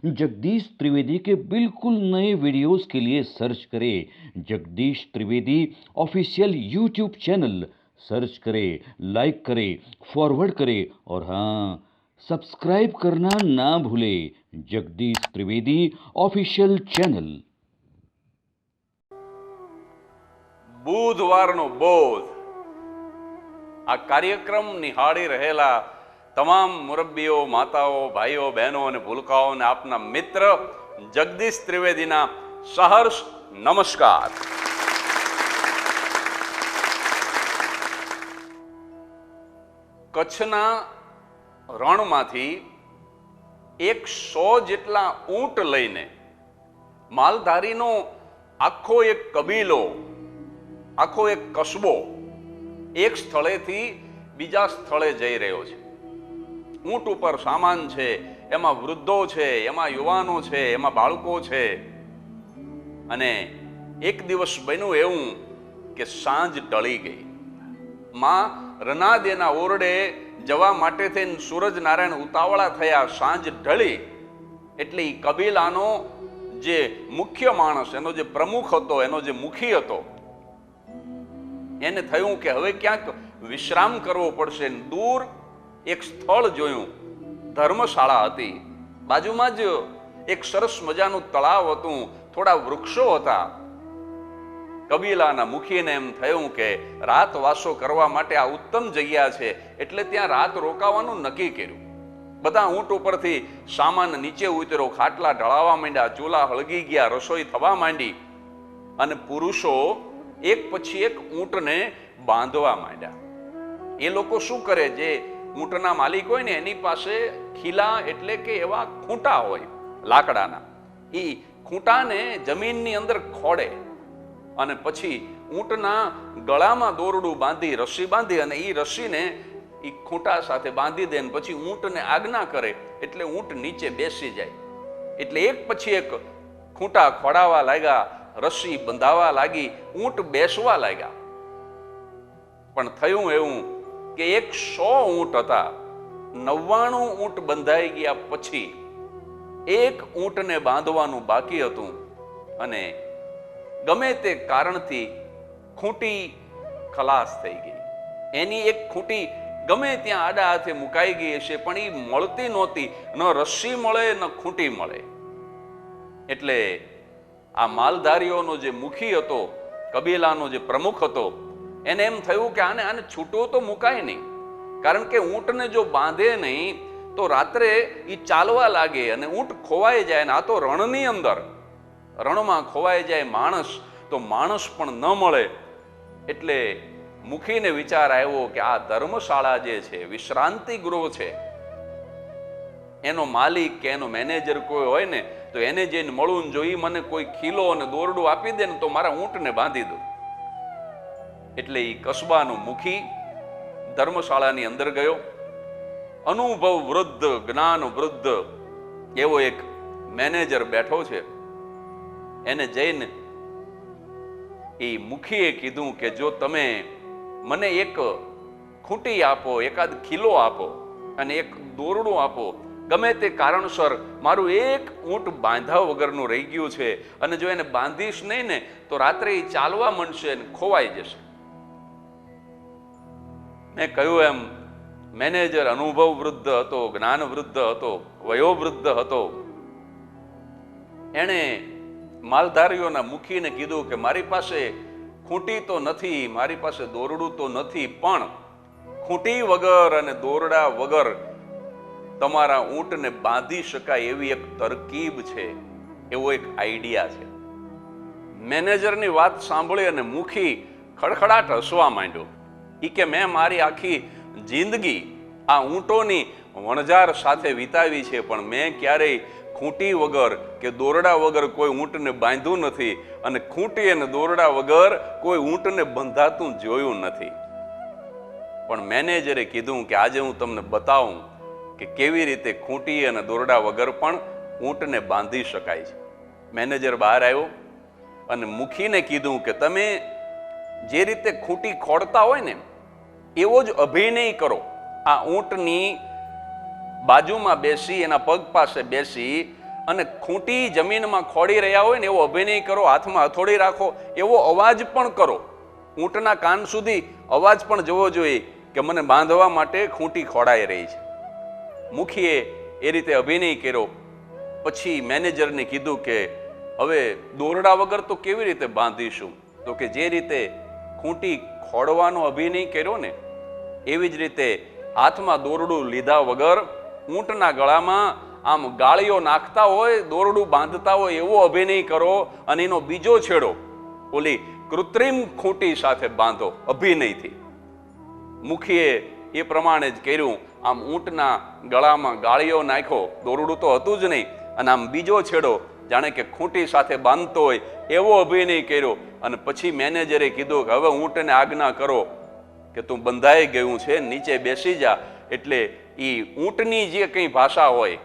जगदीश त्रिवेदी के बिल्कुल नए वीडियोस के लिए सर्च करें Jagdish Trivedi official YouTube channel. Search करें, लाइक करें, फॉरवर्ड करें और हाँ, सब्सक्राइब करना ना भूलें। Jagdish Trivedi official channel. બુધવારનો બોધ આ કાર્યક્રમ નિહાળી રહેલા તમામ મુરબ્બીઓ, માતાઓ, ભાઈઓ, બહેનો અને ભૂલકાઓને આપના મિત્ર જગદીશ ત્રિવેદીના સહર્ષ નમસ્કાર। કચ્છના રણમાંથી 100 જેટલા ઊંટ લઈને માલધારીનો આખો એક કબીલો, આખો એક કસ્બો એક સ્થળેથી બીજા સ્થળે જઈ રહ્યો છે। ઊંટ ઉપર સામાન છે, એમાં વૃદ્ધો છે, એમાં યુવાનો છે, એમાં બાળકો છે। અને એક દિવસ બન્યું એવું કે સાંજ ઢળી ગઈ। માં રનાદેના ઓરડે જવા માટે થઈને સૂરજ નારાયણ ઉતાવળા થયા। સાંજ ઢળી એટલે એ કબીલાનો જે મુખ્ય માણસ, એનો જે પ્રમુખ હતો, એનો જે મુખી હતો, એને થયું કે હવે ક્યાંક વિશ્રામ કરવો પડશે। દૂર એક સ્થળ જોયું, ધર્મશાળા હતી। બાજુમાં જ એક સરસ મજાનું તળાવ હતું, થોડા વૃક્ષો હતા। કબીલાના મુખીને એમ થયું કે રાતવાસો કરવા માટે આ ઉત્તમ જગ્યા છે, એટલે ત્યાં રાત રોકાવાનું નક્કી કર્યું। બધા ઊંટ ઉપરથી સામાન નીચે ઉતર્યો, ખાટલા ઢળાવા માંડ્યા, ચૂલા હળગી ગયા, રસોઈ થવા માંડી અને પુરુષો એક પછી એક ઊંટને બાંધવા માંડ્યા। એ લોકો શું કરે, જે ઊંટના માલિક હોય ને એની પાસે ખીલા એટલે કે એવા ખૂંટા હોય લાકડાના, એ ખૂંટાને જમીનની અંદર ખોડે અને પછી ઊંટના ગળામાં દોરડું બાંધી, રસ્સી બાંધી અને એ રસ્સીને એ ખૂંટા સાથે બાંધી દે ને પછી ઊંટને આજ્ઞા કરે એટલે ઊંટ નીચે બેસી જાય। એટલે એક પછી એક ખૂંટા ખોડાવા લાગ્યા, રસ્સી બંધાવા લાગી, ઊંટ બેસવા લાગ્યા। પણ થયું એવું કે 100 ઊંટ હતા, 99 ઊંટ બંધાઈ ગયા પછી એક ઊંટને બાંધવાનું બાકી હતું અને ગમે તે કારણથી ખૂંટી ખલાસ થઈ ગઈ। એની એક ખૂંટી ગમે ત્યાં આડા હાથે મુકાઈ ગઈ હશે, પણ એ મળતી નહોતી, ન રસ્સી મળે ન ખૂંટી મળે। એટલે આ માલધારીઓનો જે મુખી હતો, કબીલાનો જે પ્રમુખ હતો, એને એમ થયું કે આને છૂટો તો મુકાય નહીં, કારણ કે ઊંટને જો બાંધે નહીં તો રાત્રે એ ચાલવા લાગે અને ઊંટ ખોવાઈ જાય ને આ તો રણની અંદર, રણમાં ખોવાઈ જાય માણસ તો માણસ પણ ન મળે। એટલે મુખીને વિચાર આવ્યો કે આ ધર્મશાળા જે છે, વિશ્રાંતિ ગૃહ છે, એનો માલિક કે એનો મેનેજર કોઈ હોય ને તો એને જઈને મળવું જોઈએ, મને કોઈ ખીલો અને દોરડું આપી દે ને તો મારા ઊંટને બાંધી દો। એટલે એ કસ્બાનો મુખી ધર્મશાળાની અંદર ગયો। અનુભવ વૃદ્ધ, જ્ઞાન વૃદ્ધ એવો એક મેનેજર બેઠો છે। એને જઈને એ મુખીએ કીધું કે જો તમે મને એક ખૂંટી આપો, એકાદ ખીલો આપો અને એક દોરડું આપો, ગમે તે કારણસર મારું એક ઊંટ બાંધા વગરનું રહી ગયું છે અને જો એને બાંધીશ નહીં ને તો રાત્રે એ ચાલવા માંડશે અને ખોવાઈ જશે। મેં કહ્યું એમ મેનેજર અનુભવ વૃદ્ધ હતો, જ્ઞાન વૃદ્ધ હતો, વયોવૃદ્ધ હતો। એણે માલધારીઓના મુખીને કીધું કે મારી પાસે ખૂંટી તો નથી, મારી પાસે દોરડું તો નથી, પણ ખૂંટી વગર અને દોરડા વગર તમારા ઊંટને બાંધી શકાય એવી એક તરકીબ છે, એવો એક આઈડિયા છે। મેનેજરની વાત સાંભળી અને મુખી ખડખડાટ હસવા માંડ્યો। એ કે મેં મારી આખી જિંદગી આ ઊંટોની વણઝાર સાથે વિતાવી છે, પણ મેં ક્યારેય ખૂંટી વગર કે દોરડા વગર કોઈ ઊંટને બાંધ્યું નથી અને ખૂંટી અને દોરડા વગર કોઈ ઊંટને બંધાતું જોયું નથી। પણ મેનેજરે કીધું કે આજે હું તમને બતાવું કે કેવી રીતે ખૂંટી અને દોરડા વગર પણ ઊંટને બાંધી શકાય છે। મેનેજર બહાર આવ્યો અને મુખીને કીધું કે તમે જે રીતે ખૂંટી ખોડતા હોય ને એવો જ અભિનય કરો। આ ઊંટની બાજુમાં બેસી, એના પગ પાસે બેસી અને ખૂંટી જમીનમાં ખોડી રહ્યા હોય ને એવો અભિનય કરો, હાથમાં હથોડી રાખો, એવો અવાજ પણ કરો. ઊંટના કાન સુધી અવાજ પણ જવો જોઈએ કે મને બાંધવા માટે ખૂંટી ખોડાઈ રહી છે. મુખીએ એ રીતે અભિનય કર્યો. પછી મેનેજરને કીધું કે હવે દોરડા વગર તો કેવી રીતે બાંધીશું? તો કે જે રીતે ખૂંટી ખોડવાનો અભિનય કર્યો ને એવી જ રીતે હાથમાં દોરડું લીધા વગર ઊંટના ગળામાં આમ ગાળીઓ નાખતા હોય, દોરડું બાંધતા હોય એવો અભિનય કરો અને એનો બીજો છેડો ઓલી કૃત્રિમ ખૂંટી સાથે બાંધો અભિનયથી. મુખીએ એ પ્રમાણે જ કર્યું. આમ ઊંટના ગળામાં ગાળીઓ નાખ્યો, દોરડું તો હતું જ નહીં, અને આમ બીજો છેડો જાણે કે ખૂંટી સાથે બાંધતો હોય એવો અભિનય કર્યો. અને પછી મેનેજરે કીધું કે હવે ઊંટને આજ્ઞા કરો કે તું બંધાઈ ગયું છે, નીચે બેસી જા. એટલે એ ઊંટની જે કંઈ ભાષા હોય,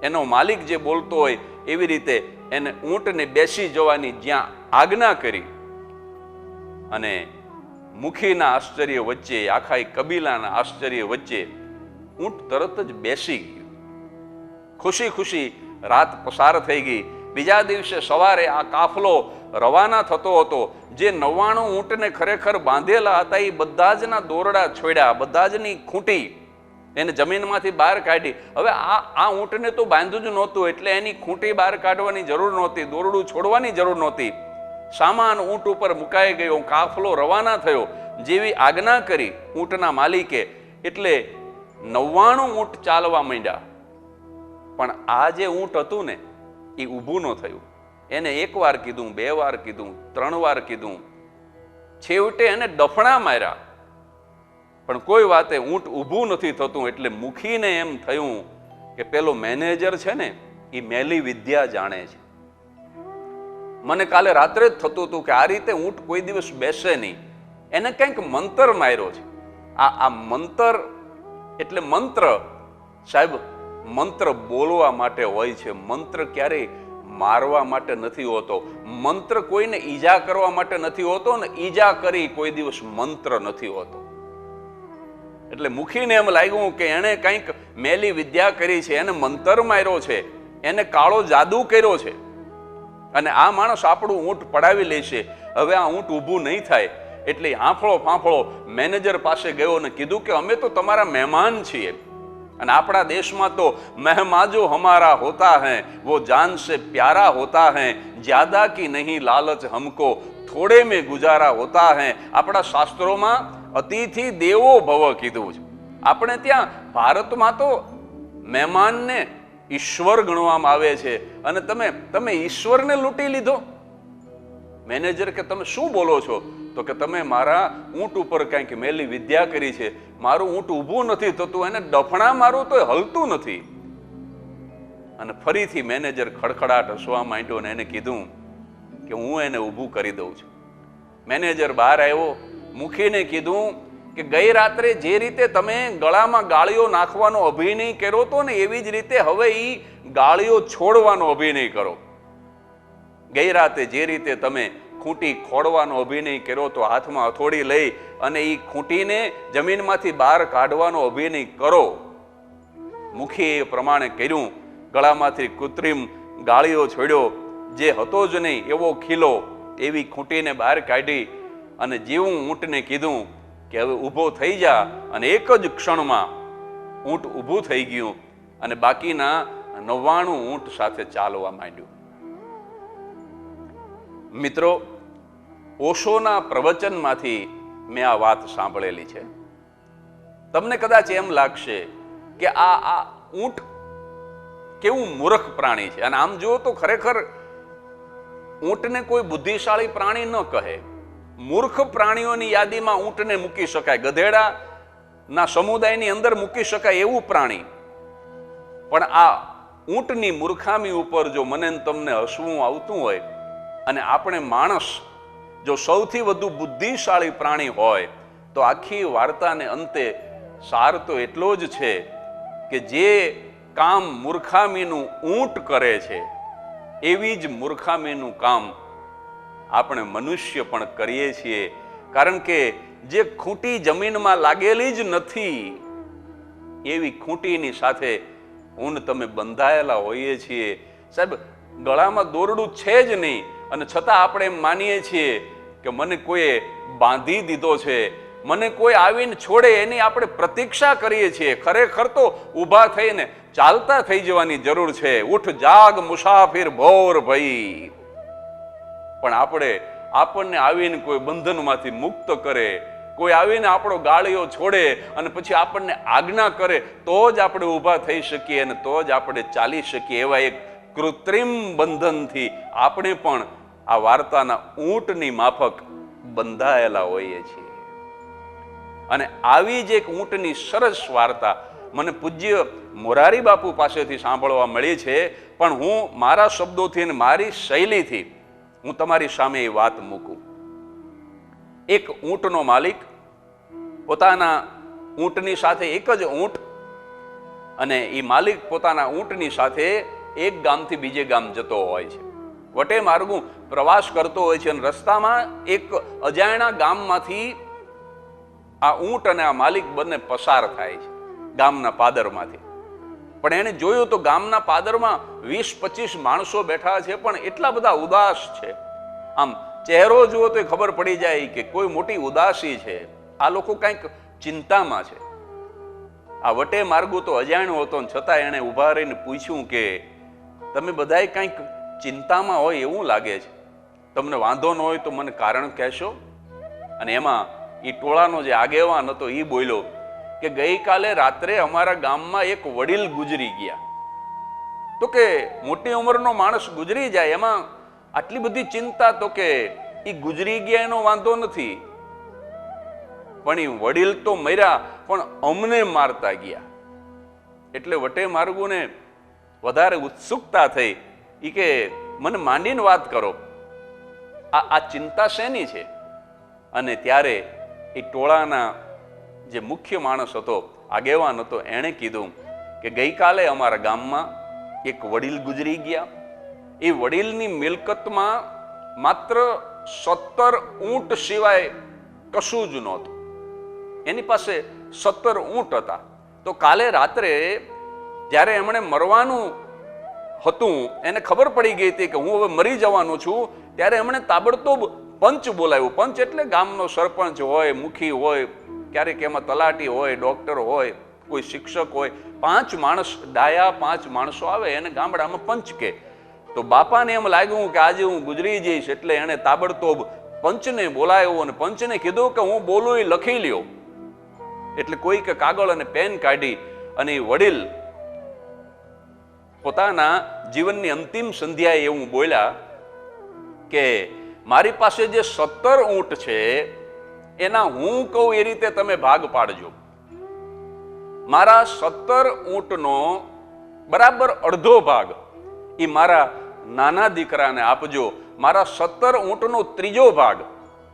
એનો માલિક જે બોલતો હોય એવી રીતે એને ઊંટને બેસી જવાની જ્યાં આજ્ઞા કરી, અને મુખીના આશ્ચર્ય વચ્ચે, આખા કબીલાના આશ્ચર્ય વચ્ચે ઊંટ તરત જ બેસી ગયું. ખુશી ખુશી રાત પસાર થઈ ગઈ. બીજા દિવસે સવારે આ કાફલો રવાના થતો હતો. જે 99 ઊંટને ખરેખર બાંધેલા હતા એ બધા જના દોરડા છોડ્યા, બધા જની ખૂંટી એને જમીનમાંથી બહાર કાઢી. હવે આ ઊંટને તો બાંધ્યું જ નહોતું, એટલે એની ખૂંટી બહાર કાઢવાની જરૂર નહોતી, દોરડું છોડવાની જરૂર નહોતી. સામાન ઊંટ ઉપર મુકાઈ ગયો, કાફલો રવાના થયો જેવી આજ્ઞા કરી ઊંટના માલિકે. એટલે 99 ઊંટ ચાલવા માંડ્યા. પણ આ જે ઊંટ હતું ને એ ઊભું ન થયું. એને 1 વાર કીધું, 2 વાર કીધું, 3 વાર કીધું, છેવટે એને ડફણા માર્યા, પણ કોઈ વાતે ઊંટ ઊભું નથી થતું. એટલે મુખીને એમ થયું કે પેલો મેનેજર છે ને એ મેલી વિદ્યા જાણે છે. મને કાલે રાત્રે જ થતું હતું કે આ રીતે ઊંટ કોઈ દિવસ બેસે નહીં, એને કંઈક મંત્ર માર્યો છે. આ મંત્ર એટલે મંત્ર સાહેબ, મંત્ર બોલવા માટે હોય છે, મંત્ર ક્યારેય મારવા માટે નથી હોતો. મંત્ર કોઈને ઈજા કરવા માટે નથી હોતો, ને ઈજા કરી કોઈ દિવસ મંત્ર નથી હોતો. એટલે મુખીને એમ લાગ્યું કે એને કંઈક મેલી વિદ્યા કરી છે, એને મંત્ર માર્યો છે, એને કાળો જાદુ કર્યો છે, અને આ માણસ આપણું ઊંટ પડાવી લેશે. હવે આ ઊંટ ઊભું નહીં થાય. એટલે હાંફળો ફાંફળો મેનેજર પાસે ગયો અને કીધું કે અમે તો તમારા મહેમાન છીએ, અને આપણા દેશમાં તો મહેમાન જો હમારા હોતા હૈ वो जान से प्यारा होता है, ज्यादा की नहीं लालच हमको थोड़े में गुजारा होता है. આપણા શાસ્ત્રોમાં અતિથિ દેવો ભવ કીધું છે. આપણે ત્યાં ભારતમાં તો મહેમાનને ઈશ્વર ગણવામાં આવે છે, અને તમે ઈશ્વરને લૂંટી લીધો. મેનેજર કે તમે શું બોલો છો? તો કે તમે મારા ઊંટ ઉપર કંઈક મેલી વિદ્યા કરી છે, મારું ઊંટ ઊભું નથી થતું, એને ડફણા મારું તો હલતું નથી. અને ફરીથી મેનેજર ખડખડાટ હસવા માંડ્યો ને એને કીધું કે હું એને ઊભું કરી દઉં છું. મેનેજર બહાર આવ્યો, મુખીને કીધું કે ગઈ રાત્રે જે રીતે તમે ગળામાં ગાળીઓ નાખવાનો અભિનય કર્યો હતો ને એવી જ રીતે હવે એ ગાળીઓ છોડવાનો અભિનય કરો. ગઈ રાતે જે રીતે તમે ખૂંટી ખોડવાનો અભિનય કર્યો તો હાથમાં હથોડી લઈ અને એ ખૂંટીને જમીનમાંથી બહાર કાઢવાનો અભિનય કરો. મુખીએ એ પ્રમાણે કર્યું. ગળામાંથી કૃત્રિમ ગાળીઓ છોડ્યો, જે હતો જ નહીં એવો ખીલો એવી ખૂંટીને બહાર કાઢી, અને જેવું ઊંટને કીધું કે હવે ઊભો થઈ જા, અને એક જ ક્ષણમાં ઊંટ ઊભું થઈ ગયું અને બાકીના 99 ઊંટ સાથે ચાલવા માંડ્યું. મિત્રો, ઓશોના પ્રવચનમાંથી મેં આ વાત સાંભળેલી છે. તમને કદાચ એમ લાગશે કે આ ઊંટ કેવું મૂર્ખ પ્રાણી છે, અને આમ જુઓ તો ખરેખર ઊંટને કોઈ બુદ્ધિશાળી પ્રાણી ન કહે. મૂર્ખ પ્રાણીઓની યાદીમાં ઊંટને મૂકી શકાય, ગધેડાના સમુદાયની અંદર મૂકી શકાય એવું પ્રાણી. પણ આ ઊંટની મૂર્ખામી ઉપર જો મને તમને હસવું આવતું હોય, અને આપણે માણસ જો સૌથી વધુ બુદ્ધિશાળી પ્રાણી હોય, તો આખી વાર્તાને અંતે સાર તો એટલો જ છે કે જે કામ મૂર્ખામીનું ઊંટ કરે છે એવી જ મૂર્ખામીનું કામ આપણે મનુષ્ય પણ કરીએ છીએ. કારણ કે જે ખૂંટી જમીનમાં લાગેલી જ નથી એવી ખૂંટીની સાથે હું તમે બંધાયેલા હોઈએ છીએ. સાહેબ, ગળામાં દોરડું છે જ નહીં અને છતાં આપણે એમ માનીએ છીએ કે મને કોઈએ બાંધી દીધો છે, મને કોઈ આવીને છોડે એની આપણે પ્રતીક્ષા કરીએ છીએ. ખરેખર તો ઊભા થઈને ચાલતા થઈ જવાની જરૂર છે. ઉઠ જાગ મુસાફિર ભોર ભઈ. પણ આપણને આવીને કોઈ બંધનમાંથી મુક્ત કરે, કોઈ આવીને આપણો ગાળીઓ છોડે અને પછી આપણને આજ્ઞા કરે તો જ આપણે ઊભા થઈ શકીએ અને તો જ આપણે ચાલી શકીએ. એવા એક કૃત્રિમ બંધનથી આપણે પણ આ વાર્તાના ઊંટની માફક બંધાયેલા હોઈએ છીએ. અને આવી જ એક ઊંટની સરસ વાર્તા મને પૂજ્ય મોરારી બાપુ પાસેથી સાંભળવા મળી છે. પણ હું મારા શબ્દોથી અને મારી શૈલીથી હું તમારી સામે એ વાત મૂકું. એક ઊંટનો માલિક પોતાના ઊંટની સાથે, એક જ ઊંટ, અને એ માલિક પોતાના ઊંટની સાથે એક ગામથી બીજે ગામ જતો હોય છે. વટે માર્ગું પ્રવાસ કરતો હોય છે અને રસ્તામાં એક અજાણ્યા ગામમાંથી આ ઊંટ અને આ માલિક બંને પસાર થાય છે, ગામના પાદરમાંથી. પણ એને જોયું તો ગામના પાદરમાં 20-25 માણસો બેઠા છે, પણ એટલા બધા ઉદાસ છે. આમ ચહેરો જુઓ તો ખબર પડી જાય કે કોઈ મોટી ઉદાસી છે. આ લોકો કંઈક ચિંતામાં છે. આ વટે માર્ગુ તો અજાણ્યો હતો, છતાં એને ઊભા રહીને પૂછ્યું કે તમે બધાય કંઈક ચિંતામાં હોય એવું લાગે છે, તમને વાંધો ન હોય તો મને કારણ કહેશો? અને એમાં એ ટોળાનો જે આગેવાન હતો એ બોલ્યો કે ગઈકાલે રાત્રે અમારા ગામમાં એક વડીલ ગુજરી ગયા. તો કે મોટી ઉંમરનો માણસ ગુજરી જાય એમાં આટલી બધી ચિંતા? તો કે એ ગુજરી ગયા એનો વાંધો નથી, પણ એ વડીલ તો મર્યા પણ અમને મારતા ગયા. એટલે વટે માર્ગુને વધારે ઉત્સુકતા થઈ. એ કે મને માંડીને વાત કરો, આ ચિંતા શેની છે? અને ત્યારે એ ટોળાના જે મુખ્ય માણસ હતો, આગેવાન હતો, એણે કીધું કે ગઈકાલે અમારા ગામમાં એક વડીલ ગુજરી ગયા. એ વડીલની મિલકતમાં માત્ર 17 ઊંટ સિવાય કશું જ નહોતું. એની પાસે 17 ઊંટ હતા. તો કાલે રાત્રે જ્યારે એમણે મરવાનું હતું, એને ખબર પડી ગઈ હતી કે હું હવે મરી જવાનું છું, ત્યારે એમણે તાબડતોબ પંચ બોલાવ્યું. પંચ એટલે ગામનો સરપંચ હોય, મુખી હોય, ક્યારેક એમાં તલાટી હોય, ડોક્ટર હોય, કોઈ શિક્ષક હોય. 5 માણસ, ડાયા 5 માણસો આવે એને ગામડામાં પંચ કે. તો બાપાને એમ લાગ્યું કે આજે હું ગુજરી જઈશ, એટલે એને તાબડતોબ પંચને બોલાવ્યો અને પંચને કીધું કે હું બોલું એ લખી લ્યો. એટલે કોઈ કે કાગળ અને પેન કાઢી અને વડીલ પોતાના જીવનની અંતિમ સંધ્યાએ એવું બોલ્યા કે મારી પાસે જે 17 ઊંટ છે એના હું કહું એ રીતે તમે ભાગ પાડજો. મારા 17 ઊંટનો બરાબર અડધો ભાગ એ મારા નાના દીકરાને આપજો. મારા 17 ઊંટનો ત્રીજો ભાગ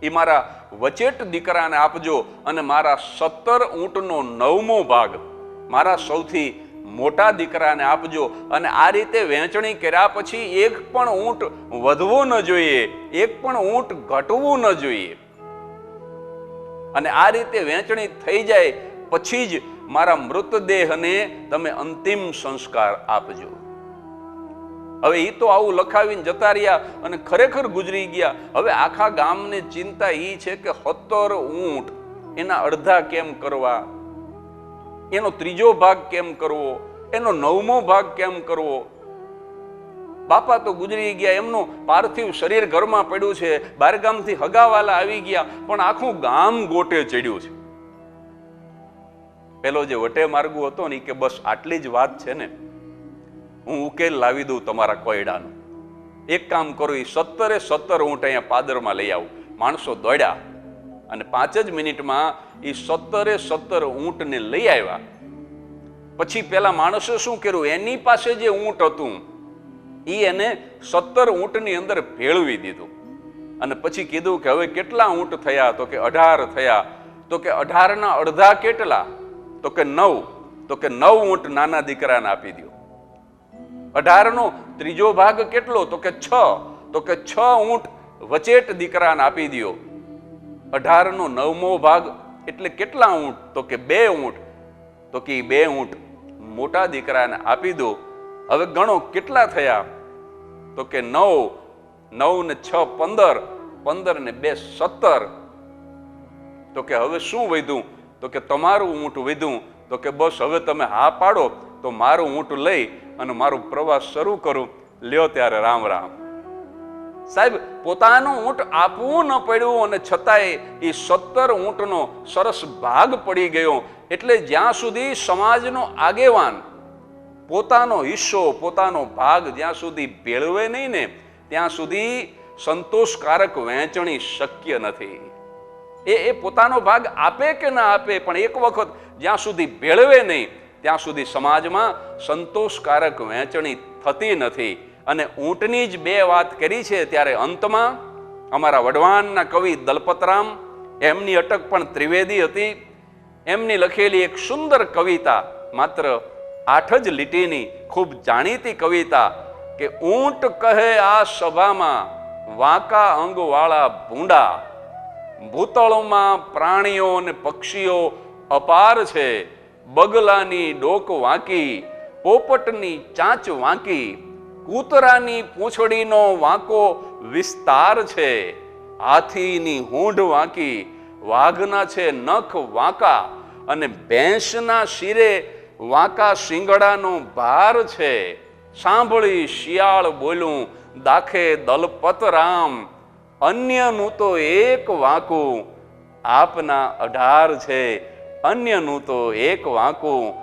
એ મારા વચેટ દીકરાને આપજો અને મારા 17 ઊંટનો 9મો ભાગ મારા સૌથી મોટા દીકરાને આપજો. અને આ રીતે વહેંચણી કર્યા પછી એક પણ ઊંટ વધવું ન જોઈએ, એક પણ ઊંટ ઘટવું ન જોઈએ. અને આ રીતે વહેંચણી થઈ જાય પછી જ મારા મૃતદેહને તમે અંતિમ સંસ્કાર આપજો. હવે એ તો આવું લખાવીને જતા રહ્યા અને ખરેખર ગુજરી ગયા. હવે આખા ગામને ચિંતા એ છે કે 17 ઊંટ એના અડધા કેમ કરવા, એનો ત્રીજો ભાગ કેમ કરવો, એનો 9મો ભાગ કેમ કરવો. બાપા તો ગુજરી ગયા, એમનું પાર્થિવ શરીર ઘરમાં પડ્યું છે, બહારગામથી હગાવાલા આવી ગયા, પણ આખું ગામ ગોટે ચડ્યું છે. પેલો જે વટે માર્ગુ હતો ને કે બસ આટલી જ વાત છે ને, હું ઉકેલ લાવી દઉં તમારા કોયડાનો. એક કામ કરું, એ 17 ઊંટ અહીંયા પાદરમાં લઈ આવું. માણસો દોડ્યા અને 5 જ મિનિટમાં એ 17 ઊંટને લઈ આવ્યા. પછી પેલા માણસે શું કર્યું, એની પાસે જે ઊંટ હતું એ એને 17 ઊંટની અંદર ભેળવી દીધું. અને પછી કીધું કે હવે કેટલા ઊંટ થયા? તો કે 18 થયા. તો કે 18ના અડધા કેટલા? તો કે 9. તો કે 9 ઊંટ નાના દીકરાને આપી દો. 18નો ત્રીજો ભાગ કેટલો? તો કે 6. તો કે 6 ઊંટ વચેટ દીકરાને આપી દો. 18નો 9મો ભાગ એટલે કેટલા ઊંટ? તો કે 2 ઊંટ. તો કે 2 ઊંટ મોટા દીકરાને આપી દો. હવે ગણો કેટલા થયા? તો કે 9, 9 ને 6 15, 15 ને 2 17. તો કે હવે શું વધ્યું? તો કે તમારું ઊંટ વધ્યું. તો કે બસ હવે તમે હા પાડો તો મારું ઊંટ લઈ અને મારું પ્રવાસ શરૂ કરું. લ્યો ત્યારે રામ રામ. સાહેબ, પોતાનું ઊંટ આપવું ન પડ્યું અને છતાંય એ 17 ઊંટનો સરસ ભાગ પડી ગયો. એટલે જ્યાં સુધી સમાજનો આગેવાન પોતાનો હિસ્સો, પોતાનો ભાગ જ્યાં સુધી ભેળવે નહીં ને, ત્યાં સુધી સંતોષકારક વહેંચણી શક્ય નથી. એ પોતાનો ભાગ આપે કે ના આપે, પણ એક વખત જ્યાં સુધી ભેળવે નહીં ત્યાં સુધી સમાજમાં સંતોષકારક વહેંચણી થતી નથી. અને ઊંટની જ 2 વાત કરી છે. ત્યારે અંતમાં અમારા વઢવાણના કવિ દલપતરામ, એમની અટક પણ ત્રિવેદી હતી. એમની લખેલી એક સુંદર કવિતા, માત્ર 8 જ લીટીની ખૂબ જાણીતી કવિતા કે ઊંટ કહે આ સભામાં વાંકા અંગવાળા ભૂંડા, ભૂતળમાં પ્રાણીઓ અને પક્ષીઓ અપાર છે, બગલાની ડોક વાંકી, પોપટની ચાંચ વાંકી, કૂતરાની પૂંછડીનો વાંકો વિસ્તાર છે, હાથીની હૂંઢ વાંકી, વાઘના છે નખ વાંકા, અને ભેંસના શિરે વાંકા શિંગડાનો ભાર છે. સાંભળી શિયાળ બોલું દાખે દલપત રામ, અન્યનું તો એક વાંકું આપના 18 છે, અન્યનું તો એક વાંકું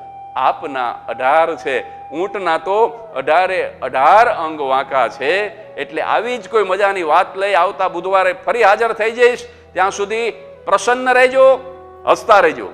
આપના 18 છે. ઊંટના તો 18 અંગ વાંકા છે. એટલે આવી જ કોઈ મજાની વાત લઈ આવતા બુધવારે ફરી હાજર થઈ જઈશ. ત્યાં સુધી પ્રસન્ન રહેજો, હસતા રહેજો.